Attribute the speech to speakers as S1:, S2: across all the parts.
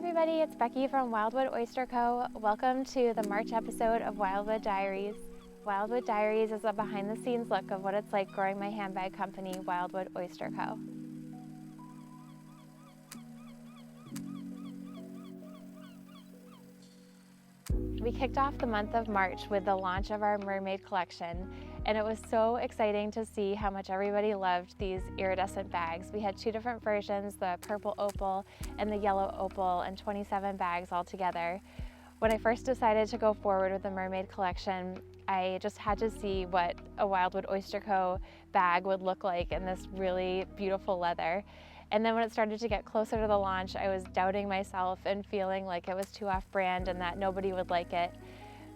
S1: everybody, it's Becky from Wildwood Oyster Co. Welcome to the March episode of Wildwood Diaries. Wildwood Diaries is a behind-the-scenes look of what it's like growing my handbag company, Wildwood Oyster Co. We kicked off the month of March with the launch of our mermaid collection, and it was so exciting to see how much everybody loved these iridescent bags. We had two different versions, the purple opal and the yellow opal, and 27 bags all together. When I first decided to go forward with the mermaid collection, I just had to see what a Wildwood Oyster Co bag would look like in this really beautiful leather. And then when it started to get closer to the launch, I was doubting myself and feeling like it was too off-brand and that nobody would like it.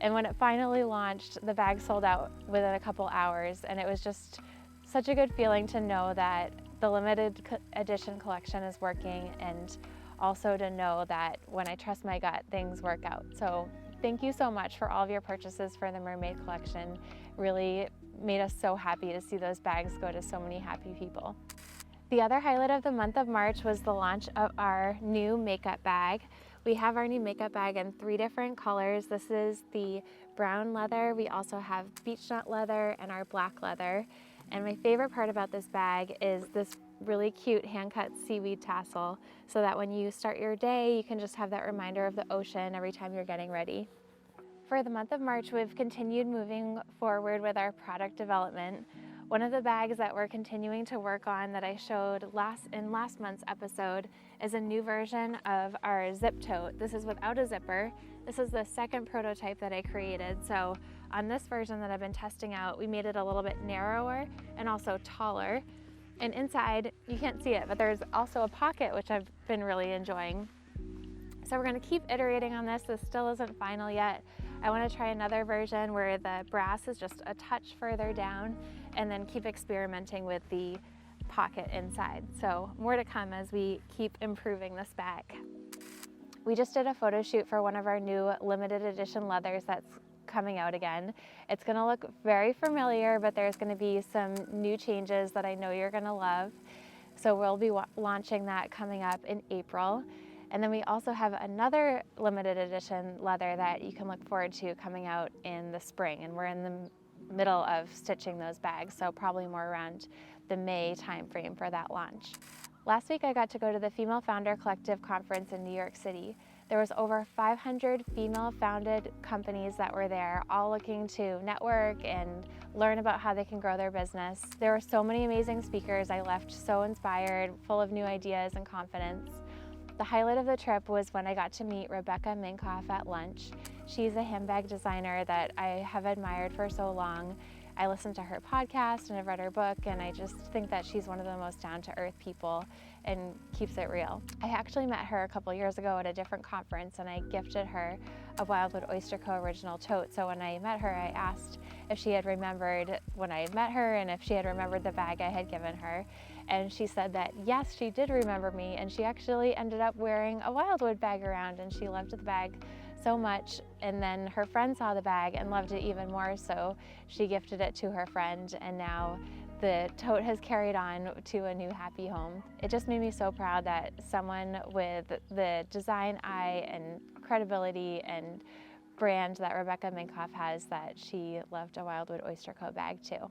S1: And when it finally launched, the bag sold out within a couple hours, and it was just such a good feeling to know that the limited edition collection is working, and also to know that when I trust my gut, things work out. So thank you so much for all of your purchases for the mermaid collection. Really made us so happy to see those bags go to so many happy people. The other highlight of the month of March was the launch of our new makeup bag. We have our new makeup bag in 3 different colors. This is the brown leather. We also have beech nut leather and our black leather. And my favorite part about this bag is this really cute hand-cut seaweed tassel, so that when you start your day, you can just have that reminder of the ocean every time you're getting ready. For the month of March, we've continued moving forward with our product development. One of the bags that we're continuing to work on that I showed in last month's episode is a new version of our zip tote. This is without a zipper. This is the second prototype that I created. So on this version that I've been testing out, we made it a little bit narrower and also taller. And inside, you can't see it, but there's also a pocket, which I've been really enjoying. So we're gonna keep iterating on this. This still isn't final yet. I wanna try another version where the brass is just a touch further down, and then keep experimenting with the pocket inside. So more to come as we keep improving this bag. We just did a photo shoot for one of our new limited edition leathers that's coming out again. It's gonna look very familiar, but there's gonna be some new changes that I know you're gonna love. So we'll be launching that coming up in April. And then we also have another limited edition leather that you can look forward to coming out in the spring. And we're in the middle of stitching those bags, so probably more around the May timeframe for that launch. Last week I got to go to the Female Founder Collective conference in New York City. There was over 500 female-founded companies that were there, all looking to network and learn about how they can grow their business. There were so many amazing speakers. I left so inspired, full of new ideas and confidence. The highlight of the trip was when I got to meet Rebecca Minkoff at lunch. She's a handbag designer that I have admired for so long. I listened to her podcast and I've read her book, and I just think that she's one of the most down-to-earth people and keeps it real. I actually met her a couple years ago at a different conference, and I gifted her a Wildwood Oyster Co original tote. So when I met her, I asked if she had remembered when I had met her and if she had remembered the bag I had given her. And she said that yes, she did remember me, and she actually ended up wearing a Wildwood bag around, and she loved the bag so much. And then her friend saw the bag and loved it even more, so she gifted it to her friend, and now the tote has carried on to a new happy home. It just made me so proud that someone with the design eye and credibility and brand that Rebecca Minkoff has, that she loved a Wildwood Oyster Co bag too.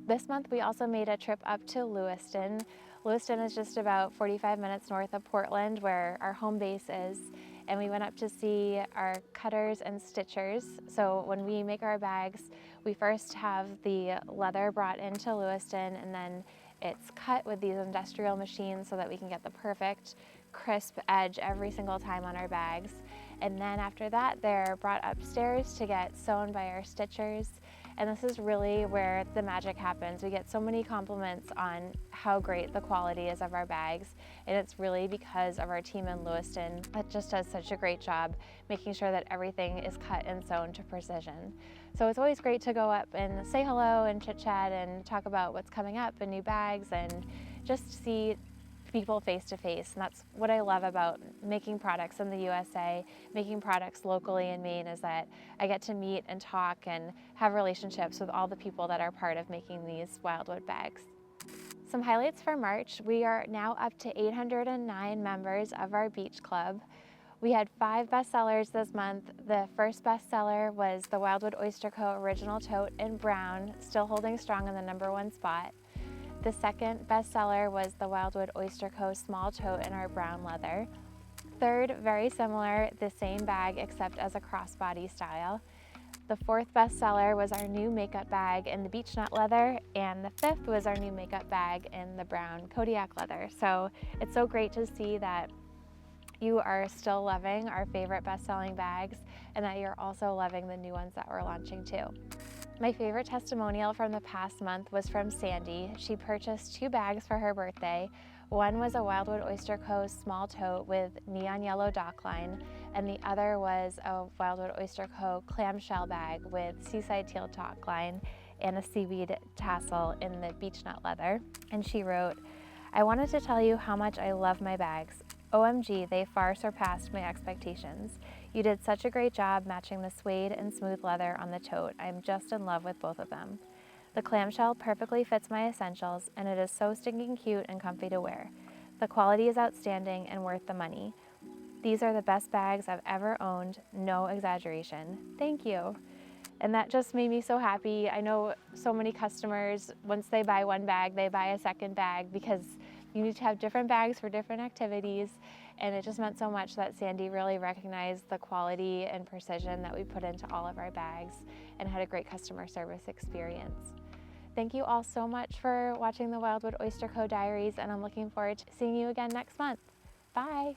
S1: This month we also made a trip up to Lewiston. Lewiston is just about 45 minutes north of Portland, where our home base is, and we went up to see our cutters and stitchers. So when we make our bags, we first have the leather brought into Lewiston, and then it's cut with these industrial machines so that we can get the perfect crisp edge every single time on our bags. And then after that, they're brought upstairs to get sewn by our stitchers. And this is really where the magic happens. We get so many compliments on how great the quality is of our bags, and it's really because of our team in Lewiston that just does such a great job making sure that everything is cut and sewn to precision. So it's always great to go up and say hello and chit chat and talk about what's coming up and new bags, and just see people face to face. And that's what I love about making products in the USA, making products locally in Maine, is that I get to meet and talk and have relationships with all the people that are part of making these Wildwood bags. Some highlights for March: we are now up to 809 members of our beach club. We had 5 bestsellers this month. The first bestseller was the Wildwood Oyster Co Original Tote in brown, still holding strong in the #1 spot. The second bestseller was the Wildwood Oyster Co Small Tote in our brown leather. Third, very similar, the same bag except as a crossbody style. The fourth bestseller was our new makeup bag in the beech nut leather, and the fifth was our new makeup bag in the brown Kodiak leather. So it's so great to see that you are still loving our favorite best-selling bags and that you're also loving the new ones that we're launching too. My favorite testimonial from the past month was from Sandy. She purchased 2 bags for her birthday. One was a Wildwood Oyster Co small tote with neon yellow dock line, and the other was a Wildwood Oyster Co clamshell bag with seaside teal dock line and a seaweed tassel in the beech nut leather. And she wrote, "I wanted to tell you how much I love my bags. OMG, they far surpassed my expectations. You did such a great job matching the suede and smooth leather on the tote. I'm just in love with both of them. The clamshell perfectly fits my essentials, and it is so stinking cute and comfy to wear. The quality is outstanding and worth the money. These are the best bags I've ever owned, no exaggeration. Thank you." And that just made me so happy. I know so many customers, once they buy one bag, they buy a second bag because you need to have different bags for different activities. And it just meant so much that Sandy really recognized the quality and precision that we put into all of our bags and had a great customer service experience. Thank you all so much for watching the Wildwood Oyster Co Diaries, and I'm looking forward to seeing you again next month. Bye.